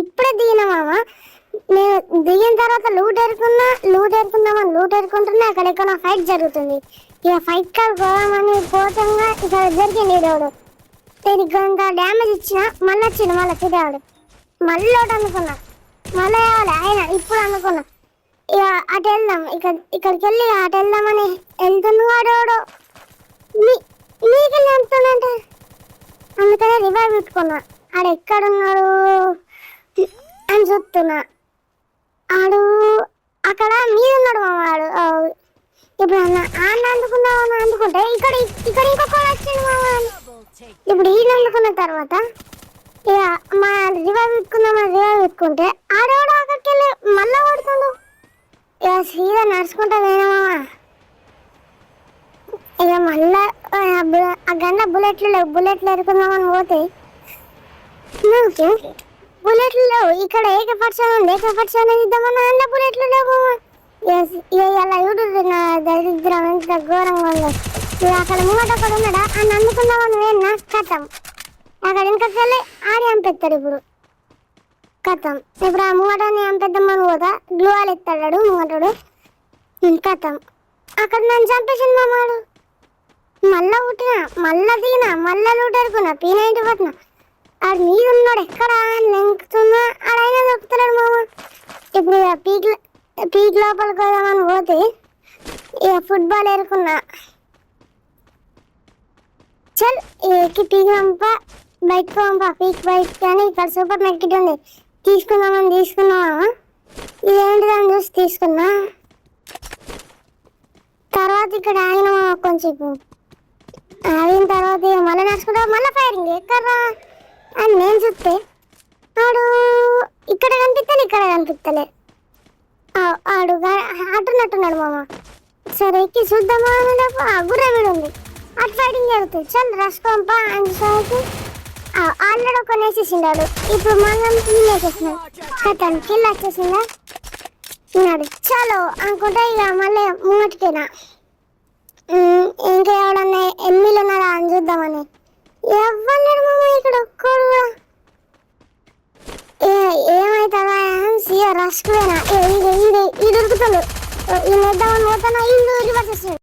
ఇప్పుడే దిగిన మామ. నేను దిగిన తర్వాత లూట్ ఎరుకుంటున్నా. అక్కడ ఎక్కడ ఫైట్ జరుగుతుంది. ఇక ఫైట్ కాదు పోదామని పోతంగా ఇక్కడ దొరికింది దేవుడు. దీనికి కొంత డ్యామేజ్ ఇచ్చిన మళ్ళీ వచ్చిండు. మళ్ళీ తిరిగాడు. మళ్ళీ ఒకటి అనుకున్నా. మళ్ళీ ఆయన ఇప్పుడు అనుకున్నా ఇక అటు వెళ్దాం. ఇక్కడికి వెళ్ళి అటు వెళ్దామని వెళ్తున్నాడు. మీకెళ్ళి వెళ్తున్నంటే అందుకనే రివైవ్ పెట్టుకున్నా. ఆడు ఎక్కడున్నాడు అని చూస్తున్నా. ఆడు అక్కడ మీద ఉన్నాడు మామ. ఆడు ఇప్పుడు అందుకుంటే ఇక్కడ ఇంకొక వచ్చిండు మామ. ఇప్పుడు ఈయన అందుకున్న తర్వాత ఇక మా రివైవ్ పెట్టుకుంటే ఆడవాడు అక్కడికి వెళ్ళి మళ్ళా ఓడుతుండు. ఇక సీదా నడుచుకుంటా పోయినా మామ. ఇక మళ్ళా ఆ గంట బుల్లెట్లు ఎరుకుందామని పోతే బుల్లెట్లు లేవు. ఇక్కడ ఏకపక్షాన్ని ఇద్దామన్నా అన్న బుల్లెట్లు లేవు. ఇలా యూట్యూబ్ నా దరిద్రం ఎంత ఘోరంగా ఉందో. ఇక అక్కడ ముంగట ఒకడు ఉన్నాడా అని అందుకుందామని వేనా కథం. అక్కడ ఇంకొకళ్ళి ఆడి అంపెత్తాడు. ఇప్పుడు కథం. ఇప్పుడు ఆ ముంగటాన్ని అంపెద్దామని పోతా గ్లూవాలు ఎత్తాడు ముంగటాడు. కథం. అక్కడ నన్ను చంపేసింది మామాడు. మళ్ళా పుట్టినా మళ్ళా దిగినా మళ్ళా లూటరుకున్నా. P90 పట్టిన. ఆడు మీద ఉన్నాడు. ఎక్కడ లెంకుతున్నా ఆడైనా దొరుకుతున్నాడు మామ. ఇప్పుడు పీక్ లోపలికి పోదామని పోతే ఇక ఫుట్బాల్ ఎరుకున్నా. చల్ పీక్ బయటకు పంప పీక్ బయట కానీ ఇక్కడ సూపర్ మార్కెట్ ఉంది. తీసుకున్నామా. ఇదేంటిదని చూసి తీసుకున్నా. తర్వాత ఇక్కడ ఆగిన కొంచెం ఆగిన తర్వాత మళ్ళీ నడుచుకుంటా మళ్ళీ ఫైరింగ్ ఎక్కడ్రా అని నేను చూస్తే ఆడు ఇక్కడ కనిపిస్తలే. ఆడు ఆటున్నట్టున్నాడు మామ. సరే ఎక్కి చూద్దామా గుర్ర వీడు ఉంది. అటు ఫైటింగ్ జరుగుతుంది. చల్ రసుకోంప అని సరికి ఆల్రెడీ ఒక వేసేసిండాడు. ఇప్పుడు మనం వేసేసినాడు. కథను కిల్ వచ్చేసిందా ఉన్నాడు. చాలు అనుకుంటే ఇక మళ్ళీ ముంగటికేనా ఇంకా ఎవడన్నా ఎమ్మిలు ఉన్నారా అని చూద్దామని ఎవ్వలేడు మామ. ఇక్కడ ఒక్కడు కూడా ఏమైతుందా సీఎ రష్కువేనా ఈ దొరుకుతాడు. ఈ వేద్దామని పోతానా ఇల్లు రివర్స్ చేస్తాడు.